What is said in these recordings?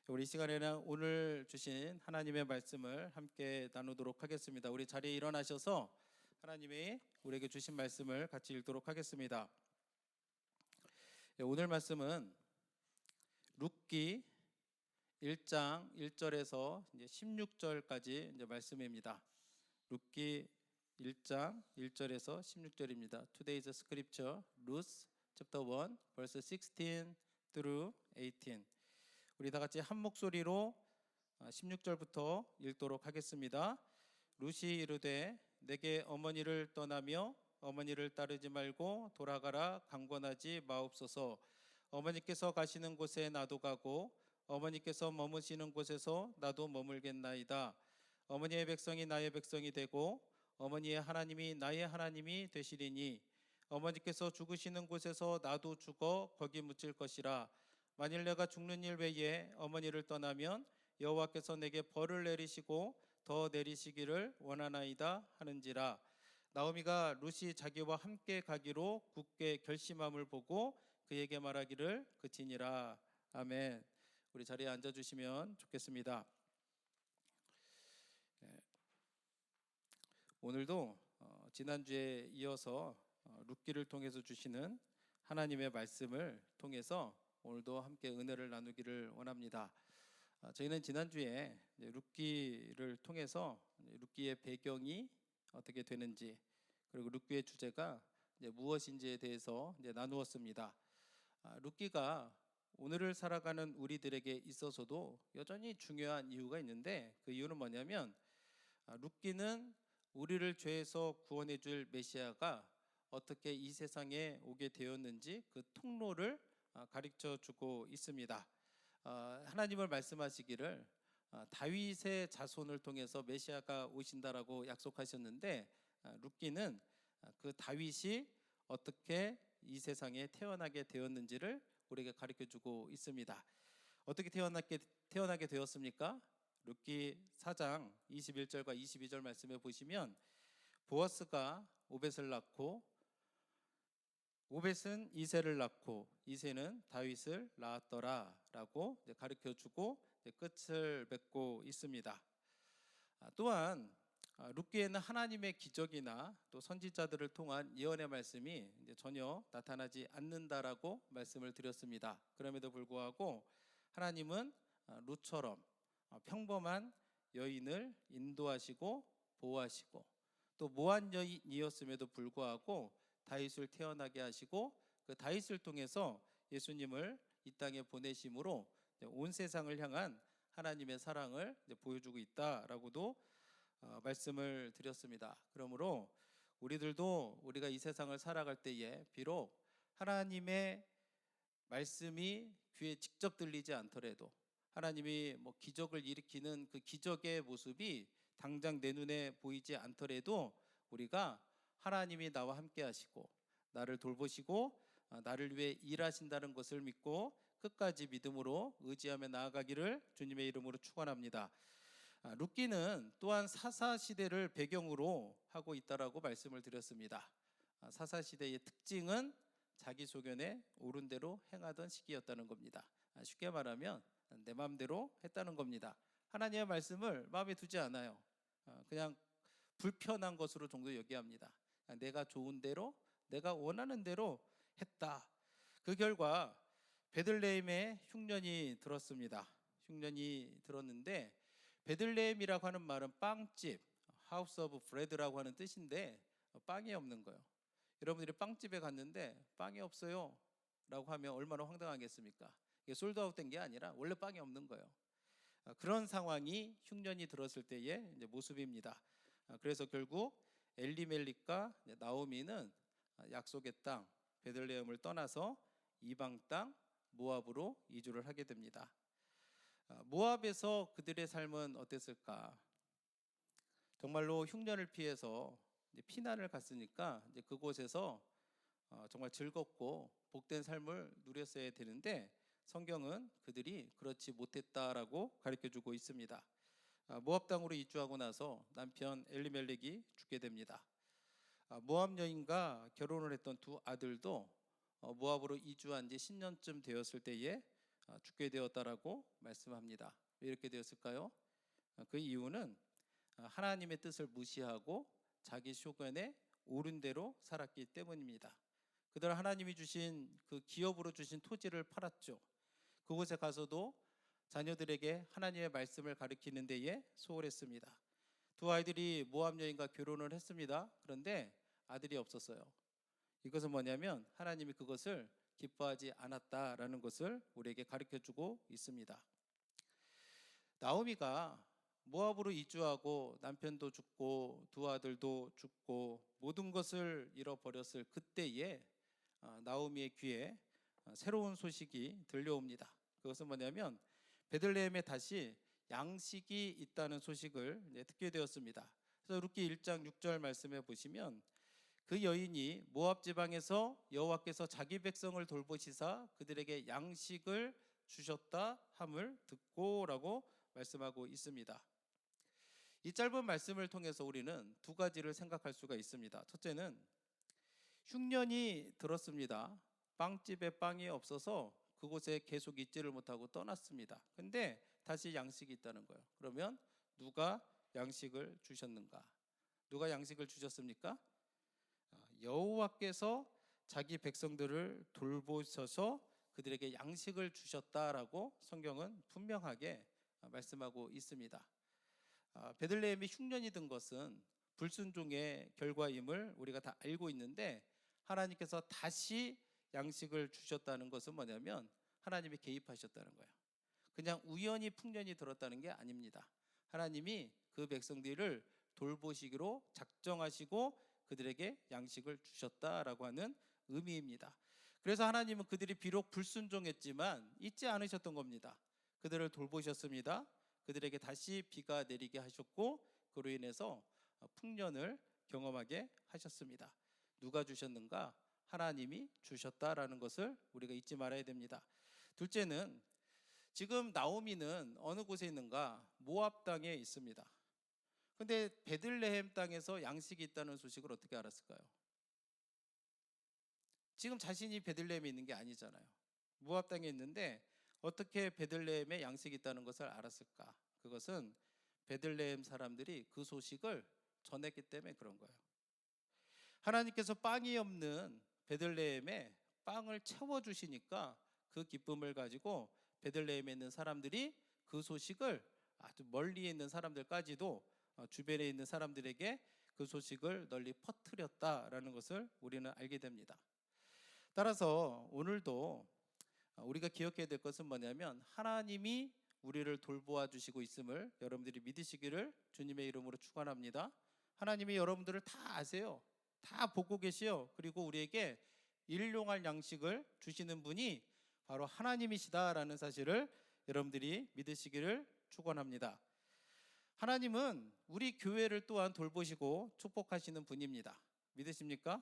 우리 이 시간에는 오늘 주신 하나님의 말씀을 함께 나누도록 하겠습니다. 우리 자리에 일어나셔서 하나님이 우리에게 주신 말씀을 같이 읽도록 하겠습니다. 오늘 말씀은 룻기 1장 1절에서 16절까지 말씀입니다. 룻기 1장 1절에서 16절입니다. Today's scripture, Ruth chapter 1, verse 16 through 18. 우리 다 같이 한 목소리로 16절부터 읽도록 하겠습니다. 룻이 이르되 내게 어머니를 떠나며 어머니를 따르지 말고 돌아가라 강권하지 마옵소서. 어머니께서 가시는 곳에 나도 가고 어머니께서 머무시는 곳에서 나도 머물겠나이다. 어머니의 백성이 나의 백성이 되고 어머니의 하나님이 나의 하나님이 되시리니 어머니께서 죽으시는 곳에서 나도 죽어 거기 묻힐 것이라. 만일 내가 죽는 일 외에 어머니를 떠나면 여호와께서 내게 벌을 내리시고 더 내리시기를 원하나이다 하는지라. 나오미가 룻이 자기와 함께 가기로 굳게 결심함을 보고 그에게 말하기를 그치니라. 아멘. 우리 자리에 앉아주시면 좋겠습니다. 오늘도 지난주에 이어서 룻기를 통해서 주시는 하나님의 말씀을 통해서 오늘도 함께 은혜를 나누기를 원합니다. 저희는 지난주에 룻기를 통해서 룻기의 배경이 어떻게 되는지, 그리고 룻기의 주제가 무엇인지에 대해서 나누었습니다. 룻기가 오늘을 살아가는 우리들에게 있어서도 여전히 중요한 이유가 있는데, 그 이유는 뭐냐면 룻기는 우리를 죄에서 구원해 줄 메시아가 어떻게 이 세상에 오게 되었는지 그 통로를 가르쳐 주고 있습니다. 하나님을 말씀하시기를 다윗의 자손을 통해서 메시아가 오신다라고 약속하셨는데, 룻기는 그 다윗이 어떻게 이 세상에 태어나게 되었는지를 우리에게 가르쳐 주고 있습니다. 어떻게 태어나게 되었습니까? 룻기 4장 21절과 22절 말씀에 보시면 보아스가 오벳을 낳고 오벳은 이새를 낳고 이새는 다윗을 낳았더라 라고 가르쳐주고 끝을 맺고 있습니다. 또한 룻기에는 하나님의 기적이나 또 선지자들을 통한 예언의 말씀이 전혀 나타나지 않는다라고 말씀을 드렸습니다. 그럼에도 불구하고 하나님은 룻처럼 평범한 여인을 인도하시고 보호하시고 또 모한 여인이었음에도 불구하고 다윗을 태어나게 하시고 그 다윗을 통해서 예수님을 이 땅에 보내심으로 온 세상을 향한 하나님의 사랑을 보여주고 있다라고도 말씀을 드렸습니다. 그러므로 우리들도 우리가 이 세상을 살아갈 때에 비록 하나님의 말씀이 귀에 직접 들리지 않더라도, 하나님이 기적을 일으키는 그 기적의 모습이 당장 내 눈에 보이지 않더라도 우리가 하나님이 나와 함께 하시고 나를 돌보시고 나를 위해 일하신다는 것을 믿고 끝까지 믿음으로 의지하며 나아가기를 주님의 이름으로 축원합니다. 룻기는 또한 사사시대를 배경으로 하고 있다라고 말씀을 드렸습니다. 사사시대의 특징은 자기 소견에 옳은 대로 행하던 시기였다는 겁니다. 쉽게 말하면 내 마음대로 했다는 겁니다. 하나님의 말씀을 마음에 두지 않아요. 그냥 불편한 것으로 정도 여기합니다. 내가 좋은 대로, 내가 원하는 대로 했다. 그 결과 베들레헴에 흉년이 들었습니다. 흉년이 들었는데, 베들레헴이라고 하는 말은 빵집, 하우스 오브 브레드라고 하는 뜻인데 빵이 없는 거예요. 여러분들이 빵집에 갔는데 빵이 없어요 라고 하면 얼마나 황당하겠습니까? 이게 솔드아웃 된 게 아니라 원래 빵이 없는 거예요. 그런 상황이 흉년이 들었을 때의 모습입니다. 그래서 결국 엘리멜렉과 나오미는 약속의 땅 베들레헴을 떠나서 이방 땅 모압으로 이주를 하게 됩니다. 모압에서 그들의 삶은 어땠을까? 정말로 흉년을 피해서 피난을 갔으니까 그곳에서 정말 즐겁고 복된 삶을 누렸어야 되는데, 성경은 그들이 그렇지 못했다라고 가르쳐주고 있습니다. 모압 땅으로 이주하고 나서 남편 엘리멜렉이 죽게 됩니다. 모압 여인과 결혼을 했던 두 아들도 모압으로 이주한 지 10년쯤 되었을 때에 죽게 되었다라고 말씀합니다. 왜 이렇게 되었을까요? 그 이유는 하나님의 뜻을 무시하고 자기 쇼견에 옳은 대로 살았기 때문입니다. 그들 하나님이 주신 그 기업으로 주신 토지를 팔았죠. 그곳에 가서도 자녀들에게 하나님의 말씀을 가르치는 데에 소홀했습니다. 두 아이들이 모압 여인과 결혼을 했습니다. 그런데 아들이 없었어요. 이것은 뭐냐면 하나님이 그것을 기뻐하지 않았다라는 것을 우리에게 가르쳐주고 있습니다. 나오미가 모압으로 이주하고 남편도 죽고 두 아들도 죽고 모든 것을 잃어버렸을 그때에 나오미의 귀에 새로운 소식이 들려옵니다. 그것은 뭐냐면 베들레헴에 다시 양식이 있다는 소식을 듣게 되었습니다. 그래서 룻기 1장 6절 말씀해 보시면 그 여인이 모압 지방에서 여호와께서 자기 백성을 돌보시사 그들에게 양식을 주셨다 함을 듣고라고 말씀하고 있습니다. 이 짧은 말씀을 통해서 우리는 두 가지를 생각할 수가 있습니다. 첫째는 흉년이 들었습니다. 빵집에 빵이 없어서 그곳에 계속 있지를 못하고 떠났습니다. 근데 다시 양식이 있다는 거예요. 그러면 누가 양식을 주셨는가? 누가 양식을 주셨습니까? 여호와께서 자기 백성들을 돌보셔서 그들에게 양식을 주셨다라고 성경은 분명하게 말씀하고 있습니다. 베들레헴이 흉년이 든 것은 불순종의 결과임을 우리가 다 알고 있는데 하나님께서 다시 양식을 주셨다는 것은 뭐냐면 하나님이 개입하셨다는 거예요. 그냥 우연히 풍년이 들었다는 게 아닙니다. 하나님이 그 백성들을 돌보시기로 작정하시고 그들에게 양식을 주셨다라고 하는 의미입니다. 그래서 하나님은 그들이 비록 불순종했지만 잊지 않으셨던 겁니다. 그들을 돌보셨습니다. 그들에게 다시 비가 내리게 하셨고 그로 인해서 풍년을 경험하게 하셨습니다. 누가 주셨는가? 하나님이 주셨다라는 것을 우리가 잊지 말아야 됩니다. 둘째는 지금 나오미는 어느 곳에 있는가? 모압 땅에 있습니다. 근데 베들레헴 땅에서 양식이 있다는 소식을 어떻게 알았을까요? 지금 자신이 베들레헴에 있는 게 아니잖아요. 모압 땅에 있는데 어떻게 베들레헴에 양식이 있다는 것을 알았을까? 그것은 베들레헴 사람들이 그 소식을 전했기 때문에 그런 거예요. 하나님께서 빵이 없는 베들레헴에 빵을 채워주시니까 그 기쁨을 가지고 베들레헴에 있는 사람들이 그 소식을 아주 멀리에 있는 사람들까지도 주변에 있는 사람들에게 그 소식을 널리 퍼뜨렸다라는 것을 우리는 알게 됩니다. 따라서 오늘도 우리가 기억해야 될 것은 뭐냐면 하나님이 우리를 돌보아 주시고 있음을 여러분들이 믿으시기를 주님의 이름으로 축원합니다. 하나님이 여러분들을 다 아세요. 다 보고 계시요. 그리고 우리에게 일용할 양식을 주시는 분이 바로 하나님이시다라는 사실을 여러분들이 믿으시기를 축원합니다. 하나님은 우리 교회를 또한 돌보시고 축복하시는 분입니다. 믿으십니까?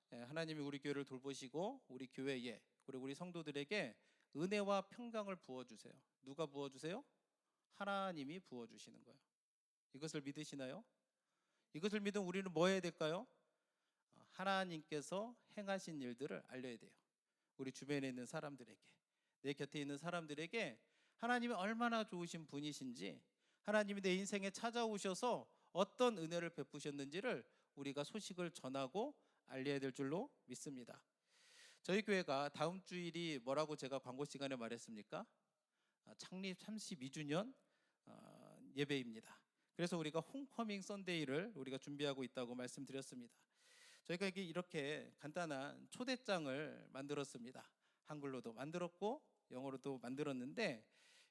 하나님이 우리 교회를 돌보시고 우리 교회에 그리고 우리 성도들에게 은혜와 평강을 부어주세요. 누가 부어주세요? 하나님이 부어주시는 거예요. 이것을 믿으시나요? 이것을 믿으면 우리는 뭐 해야 될까요? 하나님께서 행하신 일들을 알려야 돼요. 우리 주변에 있는 사람들에게, 내 곁에 있는 사람들에게 하나님이 얼마나 좋으신 분이신지, 하나님이 내 인생에 찾아오셔서 어떤 은혜를 베푸셨는지를 우리가 소식을 전하고 알려야 될 줄로 믿습니다. 저희 교회가 다음 주일이 뭐라고 제가 광고 시간에 말했습니까? 창립 32주년 예배입니다. 그래서 우리가 홈커밍 썬데이를 우리가 준비하고 있다고 말씀드렸습니다. 저희가 이렇게 간단한 초대장을 만들었습니다. 한글로도 만들었고 영어로도 만들었는데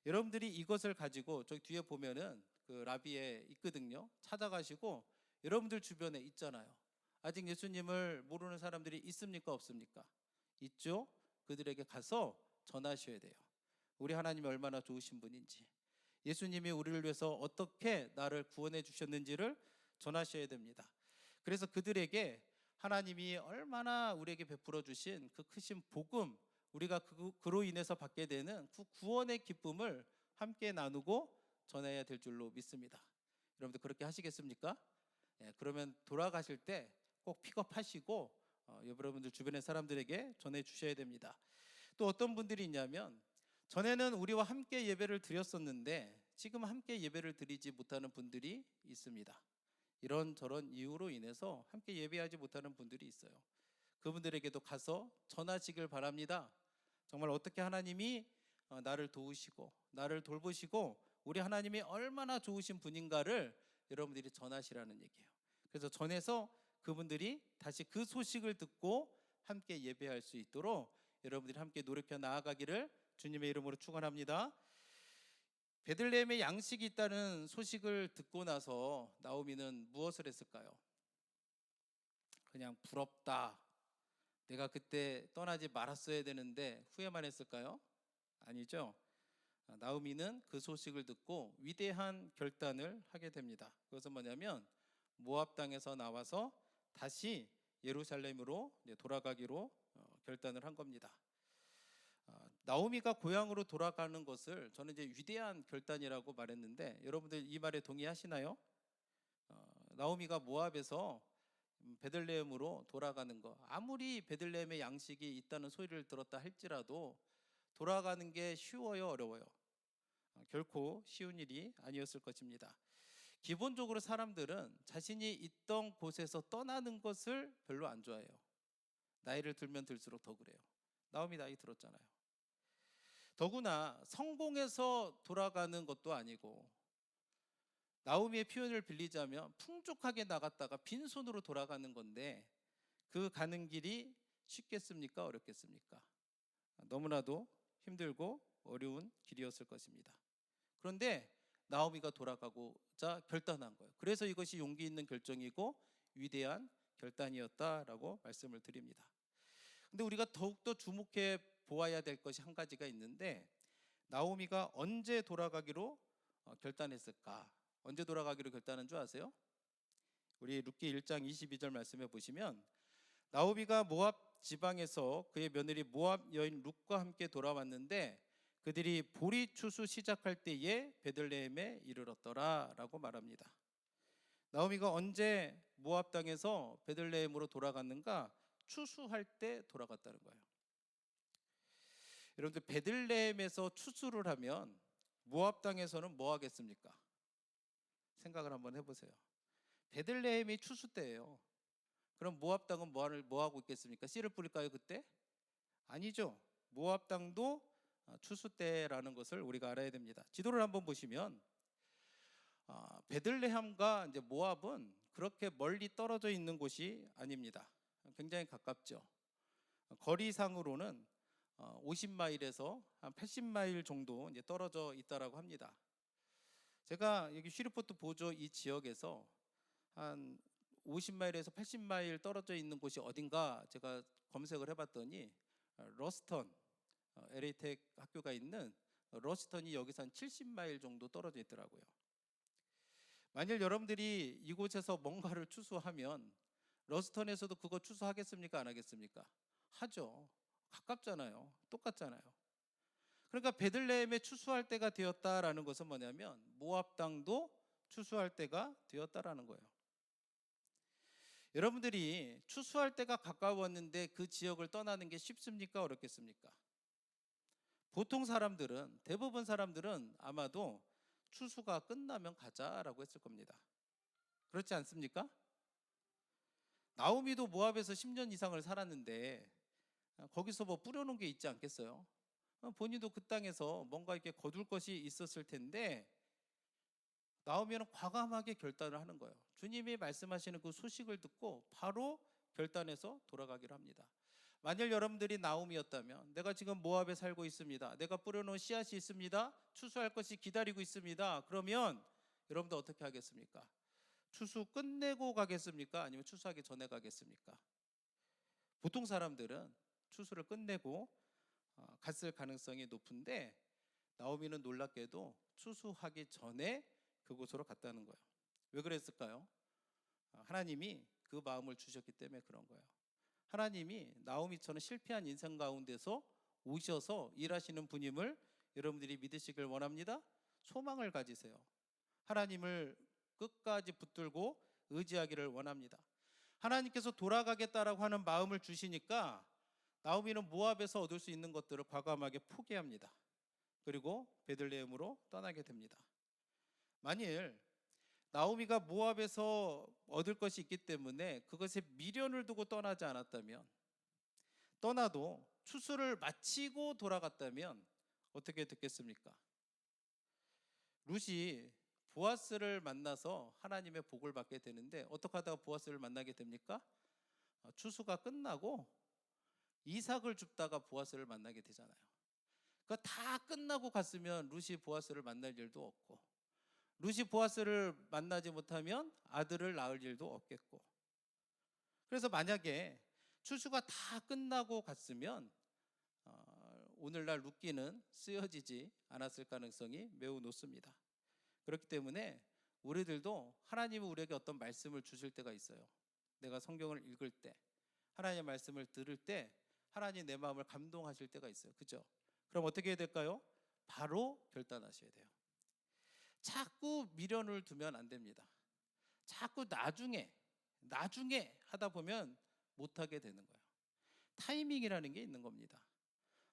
여러분들이 이것을 가지고 저기 뒤에 보면은 그 라비에 있거든요. 찾아가시고 여러분들 주변에 있잖아요. 아직 예수님을 모르는 사람들이 있습니까? 없습니까? 있죠? 그들에게 가서 전하셔야 돼요. 우리 하나님이 얼마나 좋으신 분인지, 예수님이 우리를 위해서 어떻게 나를 구원해 주셨는지를 전하셔야 됩니다. 그래서 그들에게 하나님이 얼마나 우리에게 베풀어 주신 그 크신 복음, 우리가 그로 인해서 받게 되는 그 구원의 기쁨을 함께 나누고 전해야 될 줄로 믿습니다. 여러분들 그렇게 하시겠습니까? 그러면 돌아가실 때 꼭 픽업하시고 여러분들 주변의 사람들에게 전해 주셔야 됩니다. 또 어떤 분들이 있냐면 전에는 우리와 함께 예배를 드렸었는데 지금 함께 예배를 드리지 못하는 분들이 있습니다. 이런저런 이유로 인해서 함께 예배하지 못하는 분들이 있어요. 그분들에게도 가서 전하시길 바랍니다. 정말 어떻게 하나님이 나를 도우시고 나를 돌보시고 우리 하나님이 얼마나 좋으신 분인가를 여러분들이 전하시라는 얘기예요. 그래서 전해서 그분들이 다시 그 소식을 듣고 함께 예배할 수 있도록 여러분들이 함께 노력해 나아가기를 주님의 이름으로 축원합니다. 베들레헴에 양식이 있다는 소식을 듣고 나서 나오미는 무엇을 했을까요? 그냥 부럽다. 내가 그때 떠나지 말았어야 되는데 후회만 했을까요? 아니죠. 나오미는 그 소식을 듣고 위대한 결단을 하게 됩니다. 그것은 뭐냐면 모압 땅에서 나와서 다시 예루살렘으로 돌아가기로 결단을 한 겁니다. 나오미가 고향으로 돌아가는 것을 저는 이제 위대한 결단이라고 말했는데 여러분들 이 말에 동의하시나요? 나오미가 모압에서 베들레헴으로 돌아가는 거, 아무리 베들레헴에 양식이 있다는 소리를 들었다 할지라도 돌아가는 게 쉬워요, 어려워요? 결코 쉬운 일이 아니었을 것입니다. 기본적으로 사람들은 자신이 있던 곳에서 떠나는 것을 별로 안 좋아해요. 나이를 들면 들수록 더 그래요. 나오미 나이 들었잖아요. 더구나 성공해서 돌아가는 것도 아니고, 나오미의 표현을 빌리자면 풍족하게 나갔다가 빈손으로 돌아가는 건데 그 가는 길이 쉽겠습니까? 어렵겠습니까? 너무나도 힘들고 어려운 길이었을 것입니다. 그런데 나오미가 돌아가고자 결단한 거예요. 그래서 이것이 용기 있는 결정이고 위대한 결단이었다라고 말씀을 드립니다. 근데 우리가 더욱더 주목해 보아야 될 것이 한 가지가 있는데, 나오미가 언제 돌아가기로 결단했을까? 언제 돌아가기로 결단한 줄 아세요? 우리 룻기 1장 22절 말씀해 보시면, 나오미가 모압 지방에서 그의 며느리 모압 여인 룻과 함께 돌아왔는데 그들이 보리 추수 시작할 때에 베들레헴에 이르렀더라 라고 말합니다. 나오미가 언제 모압 땅에서 베들레헴으로 돌아갔는가? 추수할 때 돌아갔다는 거예요. 여러분들, 베들레헴에서 추수를 하면 모압 땅에서는 뭐 하겠습니까? 생각을 한번 해보세요. 베들레헴이 추수 때예요. 그럼 모압 땅은 뭐 하고 있겠습니까? 씨를 뿌릴까요 그때? 아니죠. 모압 땅도 추수 때라는 것을 우리가 알아야 됩니다. 지도를 한번 보시면 베들레헴과 이제 모압은 그렇게 멀리 떨어져 있는 곳이 아닙니다. 굉장히 가깝죠. 거리상으로는 50마일에서 한 80마일 정도 이제 떨어져 있다라고 합니다. 제가 여기 쉬르포트 보조 이 지역에서 한 50마일에서 80마일 떨어져 있는 곳이 어딘가 제가 검색을 해봤더니 러스턴, LA텍 학교가 있는 러스턴이 여기서 한 70마일 정도 떨어져 있더라고요. 만일 여러분들이 이곳에서 뭔가를 추수하면 러스턴에서도 그거 추수하겠습니까? 안 하겠습니까? 하죠. 가깝잖아요. 똑같잖아요. 그러니까 베들레헴에 추수할 때가 되었다라는 것은 뭐냐면 모압 땅도 추수할 때가 되었다라는 거예요. 여러분들이 추수할 때가 가까웠는데 그 지역을 떠나는 게 쉽습니까? 어렵겠습니까? 보통 사람들은, 대부분 사람들은 아마도 추수가 끝나면 가자라고 했을 겁니다. 그렇지 않습니까? 나오미도 모압에서 10년 이상을 살았는데 거기서 뭐 뿌려놓은 게 있지 않겠어요? 본인도 그 땅에서 뭔가 이렇게 거둘 것이 있었을 텐데 나오미는 과감하게 결단을 하는 거예요. 주님이 말씀하시는 그 소식을 듣고 바로 결단해서 돌아가기로 합니다. 만일 여러분들이 나오미였다면, 내가 지금 모압에 살고 있습니다. 내가 뿌려놓은 씨앗이 있습니다. 추수할 것이 기다리고 있습니다. 그러면 여러분들 어떻게 하겠습니까? 추수 끝내고 가겠습니까? 아니면 추수하기 전에 가겠습니까? 보통 사람들은 추수를 끝내고 갔을 가능성이 높은데 나오미는 놀랍게도 추수하기 전에 그곳으로 갔다는 거예요. 왜 그랬을까요? 하나님이 그 마음을 주셨기 때문에 그런 거예요. 하나님이 나오미처럼 실패한 인생 가운데서 오셔서 일하시는 분임을 여러분들이 믿으시길 원합니다. 소망을 가지세요. 하나님을 끝까지 붙들고 의지하기를 원합니다. 하나님께서 돌아가겠다라고 하는 마음을 주시니까 나오미는 모압에서 얻을 수 있는 것들을 과감하게 포기합니다. 그리고 베들레헴으로 떠나게 됩니다. 만일 나오미가 모압에서 얻을 것이 있기 때문에 그것에 미련을 두고 떠나지 않았다면, 떠나도 추수를 마치고 돌아갔다면 어떻게 됐겠습니까? 룻이 보아스를 만나서 하나님의 복을 받게 되는데, 어떻게 하다가 보아스를 만나게 됩니까? 추수가 끝나고 이삭을 줍다가 보아스를 만나게 되잖아요. 그거 다 끝나고 갔으면 룻이 보아스를 만날 일도 없고, 룻이 보아스를 만나지 못하면 아들을 낳을 일도 없겠고, 그래서 만약에 추수가 다 끝나고 갔으면 오늘날 룻기는 쓰여지지 않았을 가능성이 매우 높습니다. 그렇기 때문에 우리들도 하나님이 우리에게 어떤 말씀을 주실 때가 있어요. 내가 성경을 읽을 때, 하나님의 말씀을 들을 때 하나님 내 마음을 감동하실 때가 있어요. 그죠? 그럼 어떻게 해야 될까요? 바로 결단하셔야 돼요. 자꾸 미련을 두면 안 됩니다. 자꾸 나중에 하다 보면 못하게 되는 거예요. 타이밍이라는 게 있는 겁니다.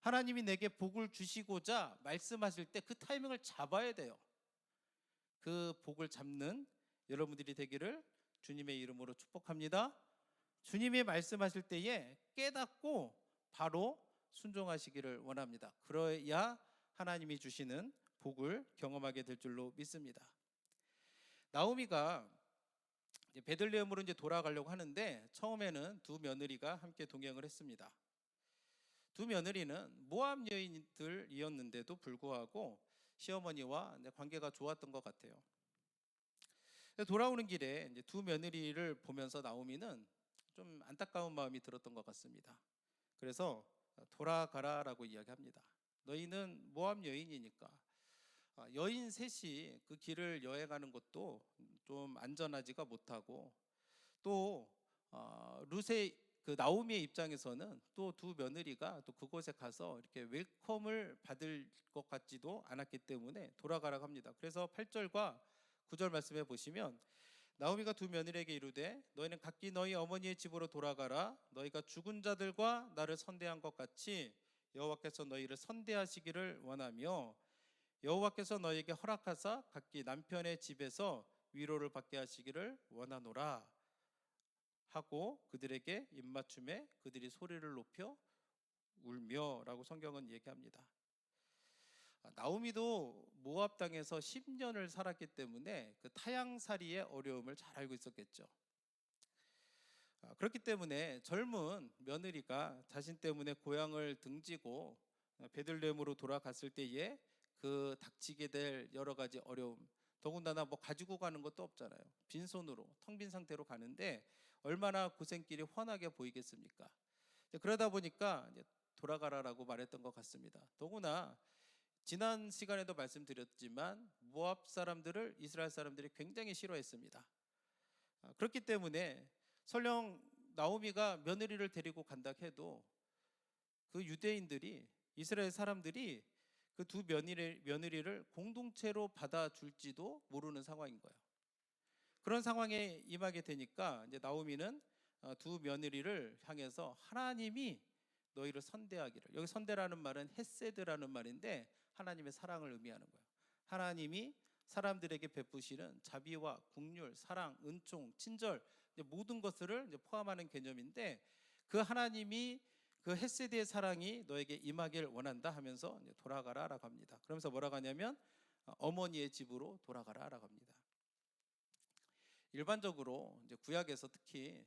하나님이 내게 복을 주시고자 말씀하실 때 그 타이밍을 잡아야 돼요. 그 복을 잡는 여러분들이 되기를 주님의 이름으로 축복합니다. 주님이 말씀하실 때에 깨닫고 바로 순종하시기를 원합니다. 그래야 하나님이 주시는 복을 경험하게 될 줄로 믿습니다. 나오미가 베들레헴으로 이제 돌아가려고 하는데, 처음에는 두 며느리가 함께 동행을 했습니다. 두 며느리는 모압 여인들이었는데도 불구하고 시어머니와 관계가 좋았던 것 같아요. 돌아오는 길에 이제 두 며느리를 보면서 나오미는 좀 안타까운 마음이 들었던 것 같습니다. 그래서 돌아가라라고 이야기합니다. 너희는 모압 여인이니까. 여인 셋이 그 길을 여행하는 것도 좀 안전하지가 못하고, 또 룻의 그 나오미의 입장에서는 또 두 며느리가 또 그곳에 가서 이렇게 웰컴을 받을 것 같지도 않았기 때문에 돌아가라고 합니다. 그래서 8절과 9절 말씀해 보시면, 나오미가 두 며느리에게 이르되 너희는 각기 너희 어머니의 집으로 돌아가라. 너희가 죽은 자들과 나를 선대한 것 같이 여호와께서 너희를 선대하시기를 원하며, 여호와께서 너희에게 허락하사 각기 남편의 집에서 위로를 받게 하시기를 원하노라 하고 그들에게 입맞춤에 그들이 소리를 높여 울며라고 성경은 얘기합니다. 나오미도 모압 땅에서 10년을 살았기 때문에 그 타향살이의 어려움을 잘 알고 있었겠죠. 그렇기 때문에 젊은 며느리가 자신 때문에 고향을 등지고 베들레헴으로 돌아갔을 때에 그 닥치게 될 여러 가지 어려움, 더군다나 뭐 가지고 가는 것도 없잖아요. 빈손으로 텅 빈 상태로 가는데 얼마나 고생길이 훤하게 보이겠습니까? 그러다 보니까 이제 돌아가라라고 말했던 것 같습니다. 더구나 지난 시간에도 말씀드렸지만 모압 사람들을 이스라엘 사람들이 굉장히 싫어했습니다. 그렇기 때문에 설령 나오미가 며느리를 데리고 간다 해도 그 유대인들이, 이스라엘 사람들이 그 두 며느리를 공동체로 받아줄지도 모르는 상황인 거예요. 그런 상황에 임하게 되니까 이제 나오미는 두 며느리를 향해서 하나님이 너희를 선대하기를, 여기 선대라는 말은 헤세드라는 말인데 하나님의 사랑을 의미하는 거예요. 하나님이 사람들에게 베푸시는 자비와 긍휼, 사랑, 은총, 친절, 모든 것을 이제 포함하는 개념인데, 그 하나님이 그 헤세드의 사랑이 너에게 임하길 원한다 하면서 이제 돌아가라라고 합니다. 그러면서 뭐라고 하냐면 어머니의 집으로 돌아가라라고 합니다. 일반적으로 이제 구약에서 특히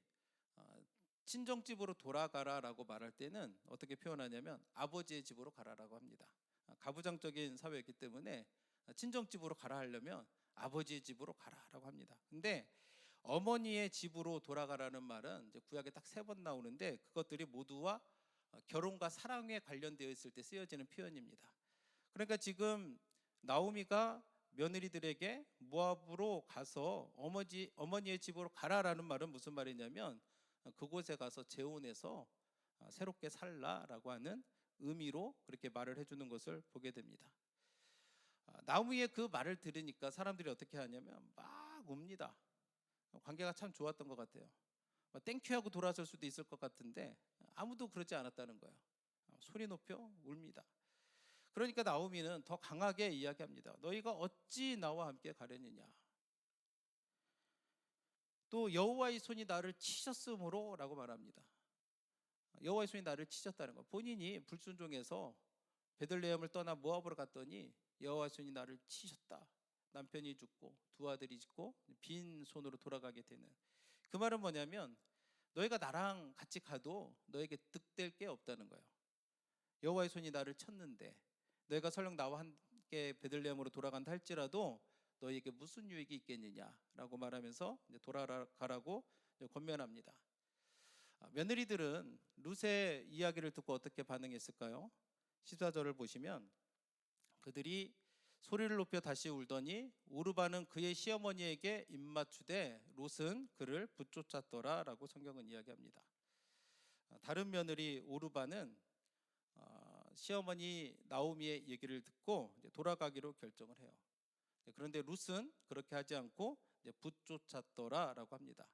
친정집으로 돌아가라라고 말할 때는 어떻게 표현하냐면 아버지의 집으로 가라라고 합니다. 가부장적인 사회였기 때문에 친정집으로 가라 하려면 아버지의 집으로 가라라고 합니다. 근데 어머니의 집으로 돌아가라는 말은 이제 구약에 딱 3번 나오는데, 그것들이 모두와 결혼과 사랑에 관련되어 있을 때 쓰여지는 표현입니다. 그러니까 지금 나오미가 며느리들에게 모압으로 가서 어머니의 집으로 가라라는 말은 무슨 말이냐면, 그곳에 가서 재혼해서 새롭게 살라라고 하는 의미로 그렇게 말을 해주는 것을 보게 됩니다. 나오미의 그 말을 들으니까 사람들이 어떻게 하냐면 막 웁니다. 관계가 참 좋았던 것 같아요. 땡큐하고 돌아설 수도 있을 것 같은데 아무도 그러지 않았다는 거예요. 소리 높여 웁니다. 그러니까 나오미는 더 강하게 이야기합니다. 너희가 어찌 나와 함께 가려느냐. 또 여호와의 손이 나를 치셨으므로 라고 말합니다. 여호와의 손이 나를 치셨다는 거. 본인이 불순종해서 베들레헴을 떠나 모압으로 갔더니 여호와의 손이 나를 치셨다. 남편이 죽고 두 아들이 죽고 빈 손으로 돌아가게 되는. 그 말은 뭐냐면 너희가 나랑 같이 가도 너에게 득될 게 없다는 거예요. 여호와의 손이 나를 쳤는데 너희가 설령 나와 함께 베들레헴으로 돌아간다 할지라도 너희에게 무슨 유익이 있겠느냐라고 말하면서 돌아가라고 권면합니다. 며느리들은 룻의 이야기를 듣고 어떻게 반응했을까요? 14절을 보시면 그들이 소리를 높여 다시 울더니 오르바는 그의 시어머니에게 입맞추되 롯은 그를 붙쫓았더라 라고 성경은 이야기합니다. 다른 며느리 오르바는 시어머니 나오미의 얘기를 듣고 돌아가기로 결정을 해요. 그런데 룻은 그렇게 하지 않고 붙쫓았더라 라고 합니다.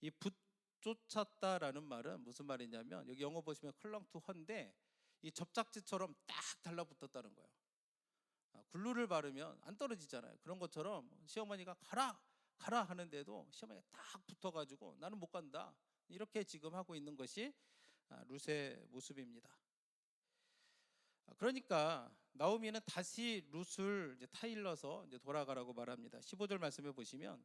이 붙쫓았다라는 말은 무슨 말이냐면 여기 영어 보시면 클렁 투 헌데 이 접착제처럼 딱 달라붙었다는 거예요. 글루를 바르면 안 떨어지잖아요. 그런 것처럼 시어머니가 가라 가라 하는데도 시어머니가 딱 붙어가지고 나는 못 간다 이렇게 지금 하고 있는 것이 룻의 모습입니다. 그러니까 나오미는 다시 룻을 타일러서 돌아가라고 말합니다. 15절 말씀해 보시면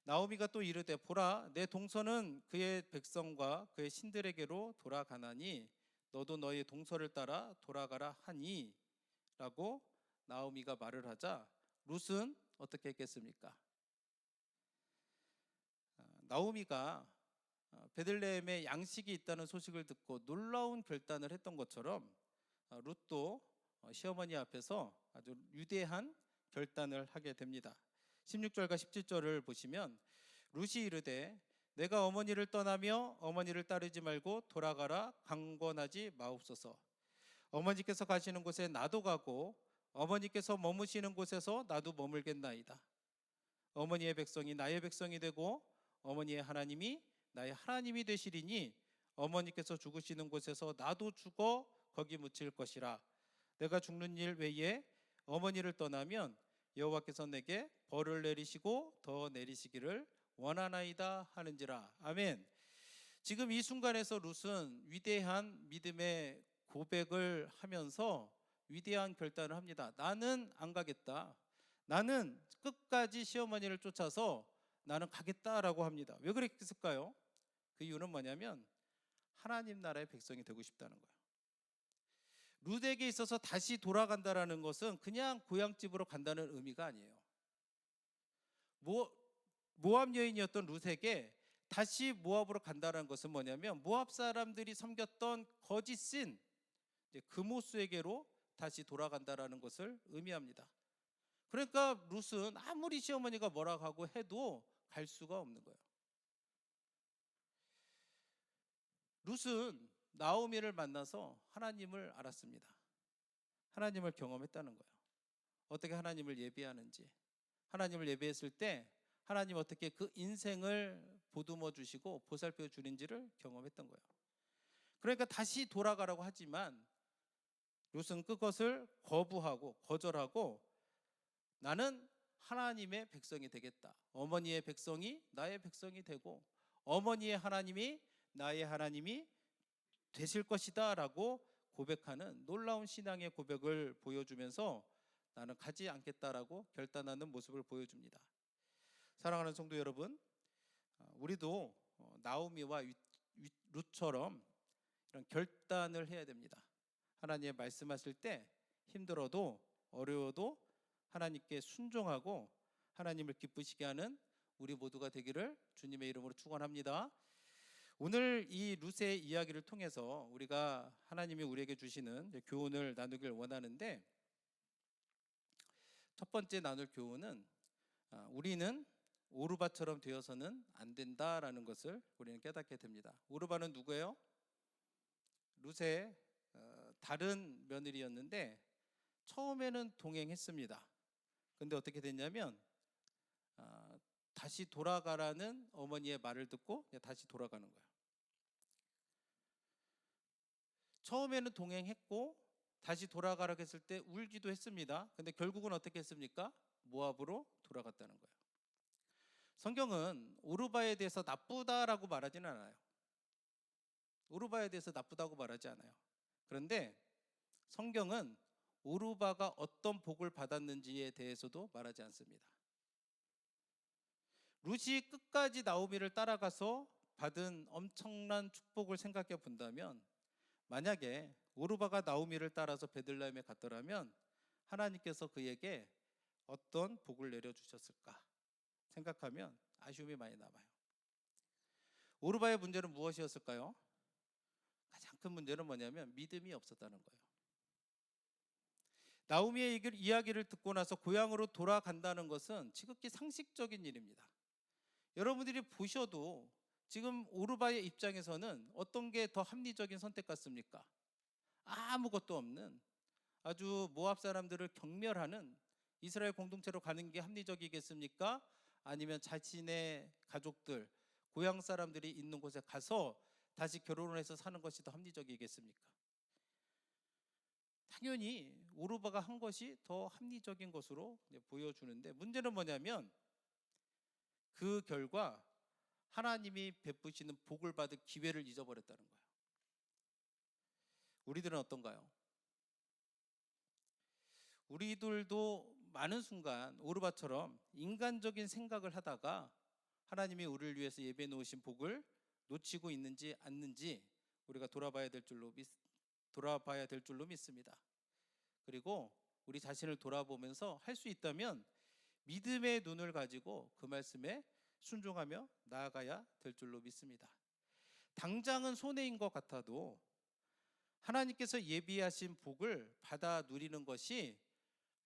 나오미가 또 이르되 보라 내 동서는 그의 백성과 그의 신들에게로 돌아가나니 너도 너의 동서를 따라 돌아가라 하니 라고 나오미가 말을 하자 룻은 어떻게 했겠습니까? 나오미가 베들레헴에 양식이 있다는 소식을 듣고 놀라운 결단을 했던 것처럼 룻도 시어머니 앞에서 아주 위대한 결단을 하게 됩니다. 16절과 17절을 보시면 룻이 이르되 내가 어머니를 떠나며 어머니를 따르지 말고 돌아가라 강권하지 마옵소서. 어머니께서 가시는 곳에 나도 가고 어머니께서 머무시는 곳에서 나도 머물겠나이다. 어머니의 백성이 나의 백성이 되고 어머니의 하나님이 나의 하나님이 되시리니 어머니께서 죽으시는 곳에서 나도 죽어 거기 묻힐 것이라. 내가 죽는 일 외에 어머니를 떠나면 여호와께서 내게 벌을 내리시고 더 내리시기를 원하나이다 하는지라. 아멘. 지금 이 순간에서 룻은 위대한 믿음의 고백을 하면서 위대한 결단을 합니다. 나는 안 가겠다. 나는 끝까지 시어머니를 쫓아서 나는 가겠다라고 합니다. 왜 그랬을까요? 그 이유는 뭐냐면 하나님 나라의 백성이 되고 싶다는 거예요. 룻에게 있어서 다시 돌아간다라는 것은 그냥 고향집으로 간다는 의미가 아니에요. 모압 여인이었던 룻에게 다시 모압으로 간다는 것은 뭐냐면 모압 사람들이 섬겼던 거짓신 그모스에게로 다시 돌아간다라는 것을 의미합니다. 그러니까 룻은 아무리 시어머니가 뭐라고 하고 해도 갈 수가 없는 거예요. 룻은 나오미를 만나서 하나님을 알았습니다. 하나님을 경험했다는 거예요. 어떻게 하나님을 예배하는지, 하나님을 예배했을 때 하나님 어떻게 그 인생을 보듬어 주시고 보살펴 주는지를 경험했던 거예요. 그러니까 다시 돌아가라고 하지만 룻은 그것을 거부하고 거절하고 나는 하나님의 백성이 되겠다. 어머니의 백성이 나의 백성이 되고 어머니의 하나님이 나의 하나님이 되실 것이다 라고 고백하는 놀라운 신앙의 고백을 보여주면서 나는 가지 않겠다라고 결단하는 모습을 보여줍니다. 사랑하는 성도 여러분, 우리도 나오미와 룻처럼 이런 결단을 해야 됩니다. 하나님의 말씀하실 때 힘들어도 어려워도 하나님께 순종하고 하나님을 기쁘시게 하는 우리 모두가 되기를 주님의 이름으로 축원합니다. 오늘 이 룻의 이야기를 통해서 우리가 하나님이 우리에게 주시는 교훈을 나누길 원하는데, 첫 번째 나눌 교훈은 우리는 오르바처럼 되어서는 안 된다라는 것을 우리는 깨닫게 됩니다. 오르바는 누구예요? 룻의 다른 며느리였는데 처음에는 동행했습니다. 근데 어떻게 됐냐면 다시 돌아가라는 어머니의 말을 듣고 다시 돌아가는 거예요. 처음에는 동행했고 다시 돌아가라고 했을 때 울기도 했습니다. 근데 결국은 어떻게 했습니까? 모압으로 돌아갔다는 거예요. 성경은 오르바에 대해서 나쁘다라고 말하지는 않아요. 오르바에 대해서 나쁘다고 말하지 않아요. 그런데 성경은 오르바가 어떤 복을 받았는지에 대해서도 말하지 않습니다. 룻이 끝까지 나오미를 따라가서 받은 엄청난 축복을 생각해 본다면, 만약에 오르바가 나오미를 따라서 베들레헴에 갔더라면 하나님께서 그에게 어떤 복을 내려주셨을까 생각하면 아쉬움이 많이 남아요. 오르바의 문제는 무엇이었을까요? 가장 큰 문제는 뭐냐면 믿음이 없었다는 거예요. 나오미의 이야기를 듣고 나서 고향으로 돌아간다는 것은 지극히 상식적인 일입니다. 여러분들이 보셔도 지금 오르바의 입장에서는 어떤 게 더 합리적인 선택 같습니까? 아무것도 없는 아주 모압 사람들을 경멸하는 이스라엘 공동체로 가는 게 합리적이겠습니까? 아니면 자신의 가족들, 고향 사람들이 있는 곳에 가서 다시 결혼을 해서 사는 것이 더 합리적이겠습니까? 당연히 오르바가 한 것이 더 합리적인 것으로 보여주는데, 문제는 뭐냐면 그 결과 하나님이 베푸시는 복을 받을 기회를 잊어버렸다는 거예요. 우리들은 어떤가요? 우리들도 많은 순간 오르바처럼 인간적인 생각을 하다가 하나님이 우리를 위해서 예배해 놓으신 복을 놓치고 있는지 않는지 우리가 돌아봐야 될 줄로 믿습니다. 그리고 우리 자신을 돌아보면서 할 수 있다면 믿음의 눈을 가지고 그 말씀에 순종하며 나아가야 될 줄로 믿습니다. 당장은 손해인 것 같아도 하나님께서 예비하신 복을 받아 누리는 것이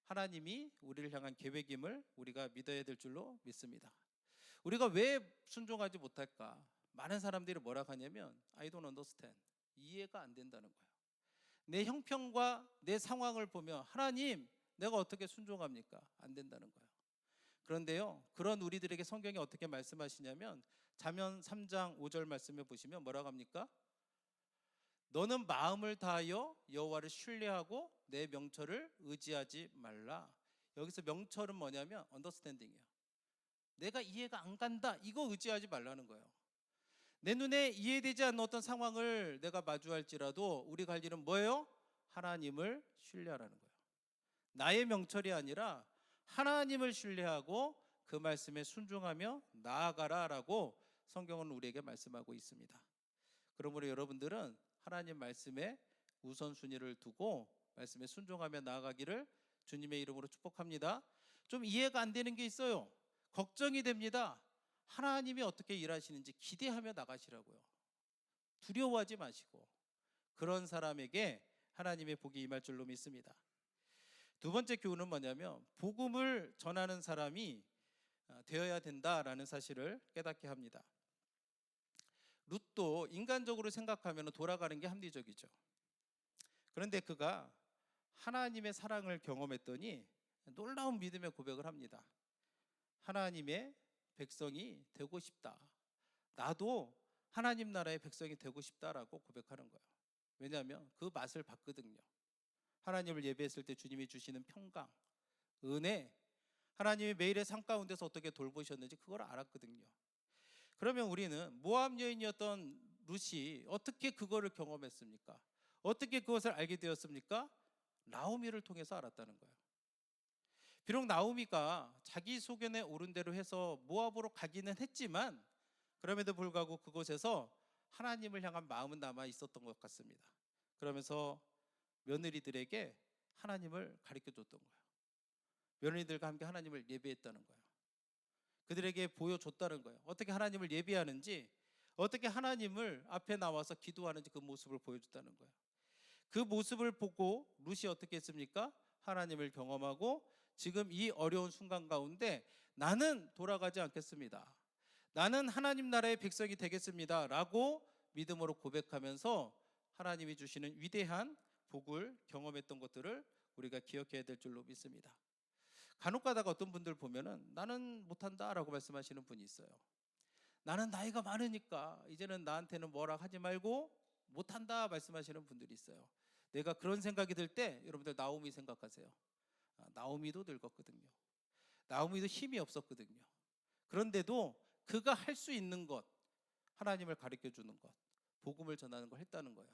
하나님이 우리를 향한 계획임을 우리가 믿어야 될 줄로 믿습니다. 우리가 왜 순종하지 못할까? 많은 사람들이 뭐라 하냐면 I don't understand, 이해가 안 된다는 거예요. 내 형편과 내 상황을 보며 하나님, 내가 어떻게 순종합니까? 안 된다는 거예요. 그런데요, 그런 우리들에게 성경이 어떻게 말씀하시냐면 잠언 3장 5절 말씀에 보시면 뭐라고 합니까? 너는 마음을 다하여 여호와를 신뢰하고 내 명철을 의지하지 말라. 여기서 명철은 뭐냐면 언더스탠딩이에요. 내가 이해가 안 간다, 이거 의지하지 말라는 거예요. 내 눈에 이해되지 않는 어떤 상황을 내가 마주할지라도 우리가 할 일은 뭐예요? 하나님을 신뢰하라는 거예요. 나의 명철이 아니라 하나님을 신뢰하고 그 말씀에 순종하며 나아가라라고 성경은 우리에게 말씀하고 있습니다. 그러므로 여러분들은 하나님 말씀에 우선순위를 두고 말씀에 순종하며 나아가기를 주님의 이름으로 축복합니다. 좀 이해가 안 되는 게 있어요. 걱정이 됩니다. 하나님이 어떻게 일하시는지 기대하며 나가시라고요. 두려워하지 마시고 그런 사람에게 하나님의 복이 임할 줄로 믿습니다. 두 번째 교훈은 뭐냐면 복음을 전하는 사람이 되어야 된다라는 사실을 깨닫게 합니다. 룻도 인간적으로 생각하면 돌아가는 게 합리적이죠. 그런데 그가 하나님의 사랑을 경험했더니 놀라운 믿음의 고백을 합니다. 하나님의 백성이 되고 싶다. 나도 하나님 나라의 백성이 되고 싶다라고 고백하는 거예요. 왜냐하면 그 맛을 봤거든요. 하나님을 예배했을 때 주님이 주시는 평강, 은혜, 하나님이 매일의 삶 가운데서 어떻게 돌보셨는지 그걸 알았거든요. 그러면 우리는 모압 여인이었던 룻이 어떻게 그거를 경험했습니까? 어떻게 그것을 알게 되었습니까? 나오미를 통해서 알았다는 거예요. 비록 나오미가 자기 소견에 오른 대로 해서 모압으로 가기는 했지만 그럼에도 불구하고 그곳에서 하나님을 향한 마음은 남아 있었던 것 같습니다. 그러면서 며느리들에게 하나님을 가르쳐 줬던 거예요. 며느리들과 함께 하나님을 예배했다는 거예요. 그들에게 보여줬다는 거예요. 어떻게 하나님을 예배하는지, 어떻게 하나님을 앞에 나와서 기도하는지 그 모습을 보여줬다는 거예요. 그 모습을 보고 룻이 어떻게 했습니까? 하나님을 경험하고 지금 이 어려운 순간 가운데 나는 돌아가지 않겠습니다. 나는 하나님 나라의 백성이 되겠습니다 라고 믿음으로 고백하면서 하나님이 주시는 위대한 복을 경험했던 것들을 우리가 기억해야 될 줄로 믿습니다. 간혹 가다가 어떤 분들 보면은 나는 못한다 라고 말씀하시는 분이 있어요. 나는 나이가 많으니까 이제는 나한테는 뭐라 하지 말고 못한다 말씀하시는 분들이 있어요. 내가 그런 생각이 들 때 여러분들 나오미 생각하세요. 나오미도 늙었거든요. 나오미도 힘이 없었거든요. 그런데도 그가 할 수 있는 것, 하나님을 가르쳐 주는 것, 복음을 전하는 걸 했다는 거예요.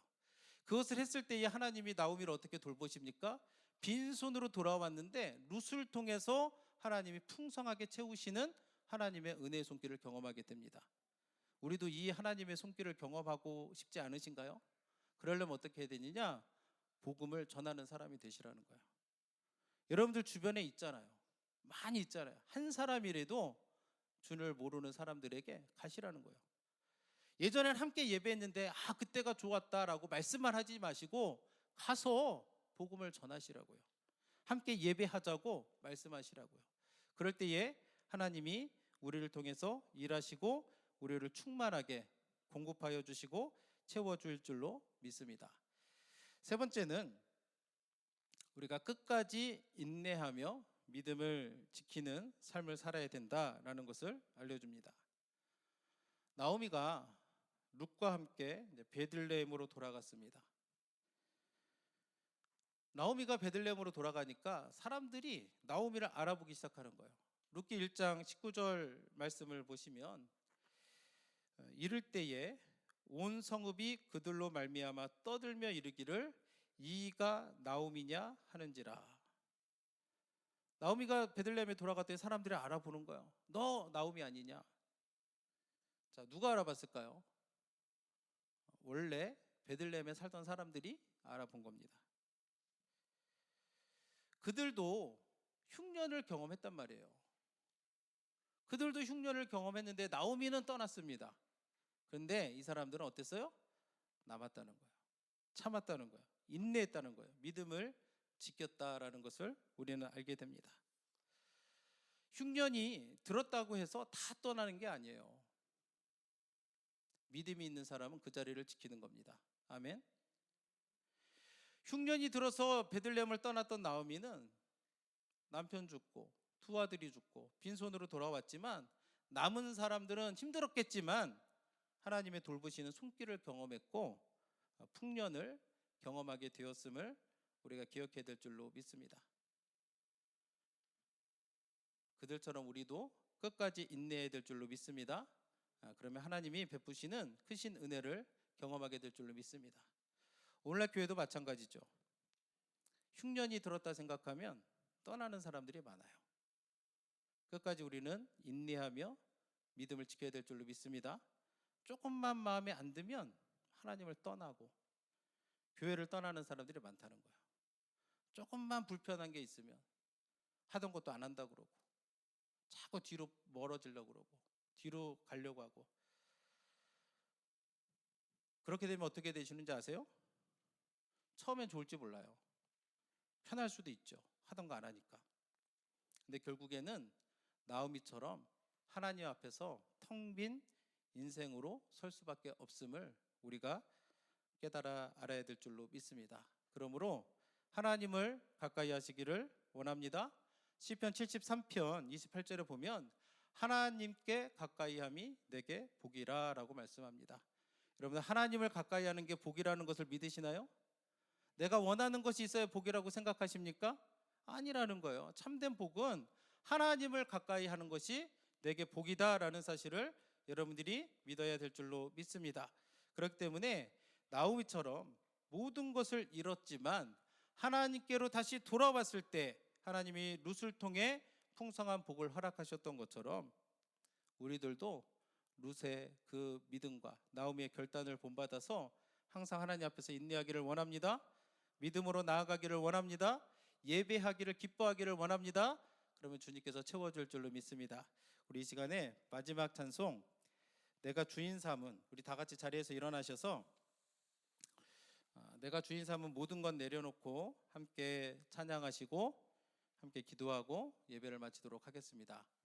그것을 했을 때에 하나님이 나오미를 어떻게 돌보십니까? 빈손으로 돌아왔는데 룻을 통해서 하나님이 풍성하게 채우시는 하나님의 은혜의 손길을 경험하게 됩니다. 우리도 이 하나님의 손길을 경험하고 싶지 않으신가요? 그러려면 어떻게 해야 되느냐? 복음을 전하는 사람이 되시라는 거예요. 여러분들 주변에 있잖아요. 많이 있잖아요. 한 사람이라도 주를 모르는 사람들에게 가시라는 거예요. 예전엔 함께 예배했는데 그때가 좋았다라고 말씀만 하지 마시고 가서 복음을 전하시라고요. 함께 예배하자고 말씀하시라고요. 그럴 때에 하나님이 우리를 통해서 일하시고 우리를 충만하게 공급하여 주시고 채워줄 줄로 믿습니다. 세 번째는 우리가 끝까지 인내하며 믿음을 지키는 삶을 살아야 된다라는 것을 알려줍니다. 나오미가 룻과 함께 베들레헴으로 돌아갔습니다. 나오미가 베들레헴으로 돌아가니까 사람들이 나오미를 알아보기 시작하는 거예요. 룻기 1장 19절 말씀을 보시면 이를 때에 온 성읍이 그들로 말미암아 떠들며 이르기를 이가 나오미냐 하는지라. 나오미가 베들레헴에 돌아갔더니 사람들이 알아보는 거예요. 너 나오미 아니냐? 자, 누가 알아봤을까요? 원래 베들레헴에 살던 사람들이 알아본 겁니다. 그들도 흉년을 경험했단 말이에요. 그들도 흉년을 경험했는데 나오미는 떠났습니다. 그런데 이 사람들은 어땠어요? 남았다는 거예요. 참았다는 거예요. 인내했다는 거예요. 믿음을 지켰다라는 것을 우리는 알게 됩니다. 흉년이 들었다고 해서 다 떠나는 게 아니에요. 믿음이 있는 사람은 그 자리를 지키는 겁니다. 아멘. 흉년이 들어서 베들레헴을 떠났던 나오미는 남편 죽고 두 아들이 죽고 빈손으로 돌아왔지만 남은 사람들은 힘들었겠지만 하나님의 돌보시는 손길을 경험했고 풍년을 경험하게 되었음을 우리가 기억해야 될 줄로 믿습니다. 그들처럼 우리도 끝까지 인내해야 될 줄로 믿습니다. 그러면 하나님이 베푸시는 크신 은혜를 경험하게 될 줄로 믿습니다. 오늘날 교회도 마찬가지죠. 흉년이 들었다 생각하면 떠나는 사람들이 많아요. 끝까지 우리는 인내하며 믿음을 지켜야 될 줄로 믿습니다. 조금만 마음에 안 들면 하나님을 떠나고 교회를 떠나는 사람들이 많다는 거예요. 조금만 불편한 게 있으면 하던 것도 안 한다고 그러고 자꾸 뒤로 멀어지려고 그러고 뒤로 가려고 하고. 그렇게 되면 어떻게 되시는지 아세요? 처음엔 좋을지 몰라요. 편할 수도 있죠. 하던 거 안 하니까. 근데 결국에는 나오미처럼 하나님 앞에서 텅 빈 인생으로 설 수밖에 없음을 우리가 깨달아 알아야 될 줄로 믿습니다. 그러므로 하나님을 가까이 하시기를 원합니다. 시편 73편 28절에 보면 하나님께 가까이함이 내게 복이라 라고 말씀합니다. 여러분, 하나님을 가까이 하는 게 복이라는 것을 믿으시나요? 내가 원하는 것이 있어야 복이라고 생각하십니까? 아니라는 거예요. 참된 복은 하나님을 가까이 하는 것이 내게 복이다라는 사실을 여러분들이 믿어야 될 줄로 믿습니다. 그렇기 때문에 나오미처럼 모든 것을 잃었지만 하나님께로 다시 돌아왔을 때 하나님이 룻을 통해 풍성한 복을 허락하셨던 것처럼 우리들도 룻의 그 믿음과 나오미의 결단을 본받아서 항상 하나님 앞에서 인내하기를 원합니다. 믿음으로 나아가기를 원합니다. 예배하기를 기뻐하기를 원합니다. 그러면 주님께서 채워줄 줄로 믿습니다. 우리 이 시간에 마지막 찬송 내가 주인 삼은, 우리 다 같이 자리에서 일어나셔서 내가 주인 삼은 모든 것 내려놓고 함께 찬양하시고 함께 기도하고 예배를 마치도록 하겠습니다.